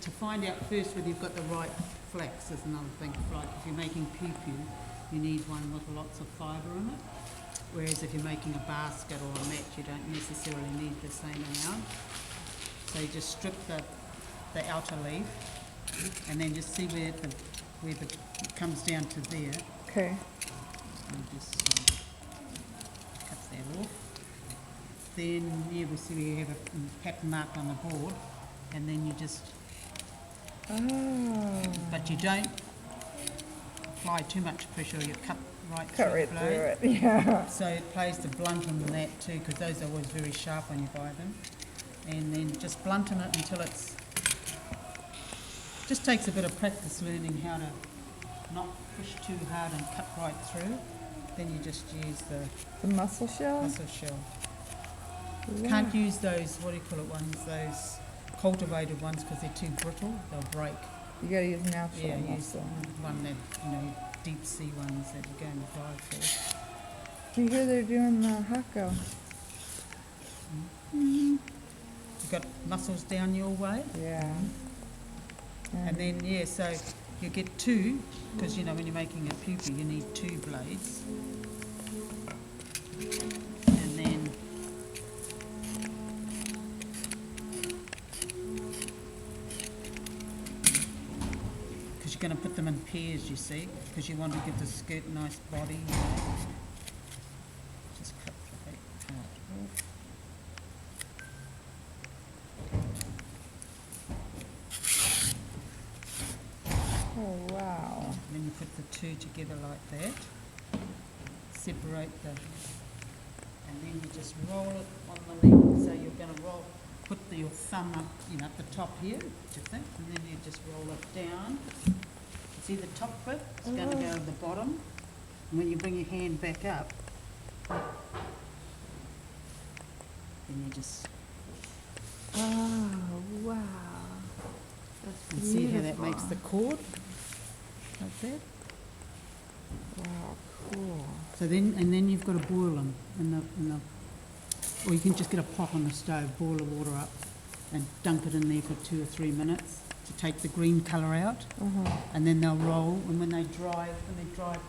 to find out first whether you've got the right flax is another thing. Like if you're making pupu, you need one with lots of fibre in it. Whereas if you're making a basket or a mat, you don't necessarily need the same amount. So you just strip the outer leaf and then just see where it comes down to there. Okay. And just cut that off. Then yeah, we see we have a pattern mark on the board, and then you just. Oh. But you don't apply too much pressure. You cut right Cut through right the through blade. it. Yeah. So it plays the blunt on that too, because those are always very sharp when you buy them. And then just blunten it until it's. Just takes a bit of practice learning how to not push too hard and cut right through. Then you just use the mussel shell? mussel shell. Wow. Can't use those, what do you call it, ones, those cultivated ones, because they're too brittle, they'll break. You gotta use natural Yeah, use mussel. one that, deep sea ones that you go and buy for. You hear they're doing the hako. You got mussels down your way? Yeah. And then, so you get two, because when you're making a pupu, you need two blades. And then because you're going to put them in pairs, you see, because you want to give the skirt a nice body. Just cut the back part off. Oh, wow. And then you put the two together like that. Separate and then you just roll it on the leg. So you're going to put your thumb up, at the top here, do you think? And then you just roll it down. See the top bit? It's going to go at the bottom. And when you bring your hand back up, then you just. Oh, wow. That's see how that makes the cord, like that. Wow, cool. So then you've got to boil them or you can just get a pot on the stove, boil the water up, and dunk it in there for 2 or 3 minutes to take the green colour out, and then they'll roll. And when they dry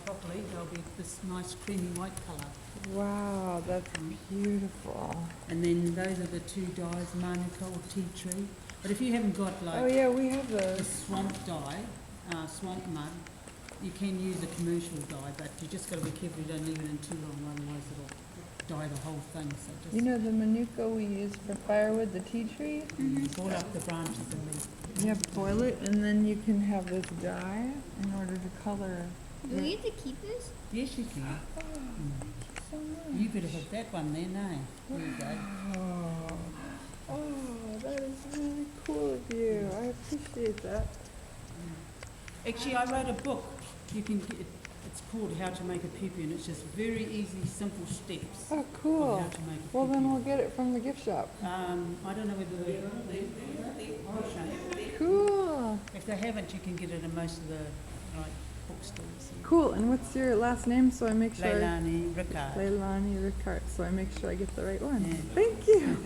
properly, they'll be this nice creamy white colour. Wow, that's beautiful. And then those are the two dyes, manuka or tea tree. But if you haven't got Oh yeah, we have the those. swamp dye, swamp mud, you can use a commercial dye, but you just got to be careful you don't leave it in too long, otherwise it'll dye the whole thing. So just The manuka we use for firewood, the tea tree? boil up the branches and then. Yeah, boil it, and then you can have this dye in order to color. Do we get to keep this? Yes, you can. So nice. You better have that one then, eh? There you go. Oh, that is really cool of you. I appreciate that. Actually, I wrote a book. You can get it. It's called How to Make a Pupu, and it's just very easy, simple steps. Oh, Of cool. how to make a Well, then pupu. we'll get it from the gift shop. I don't know whether they. Cool. If they haven't, you can get it in most of the bookstores. Cool. And what's your last name so I make sure? Leilani Ricard. Leilani Ricard. So I make sure I get the right one. Yeah. Thank you.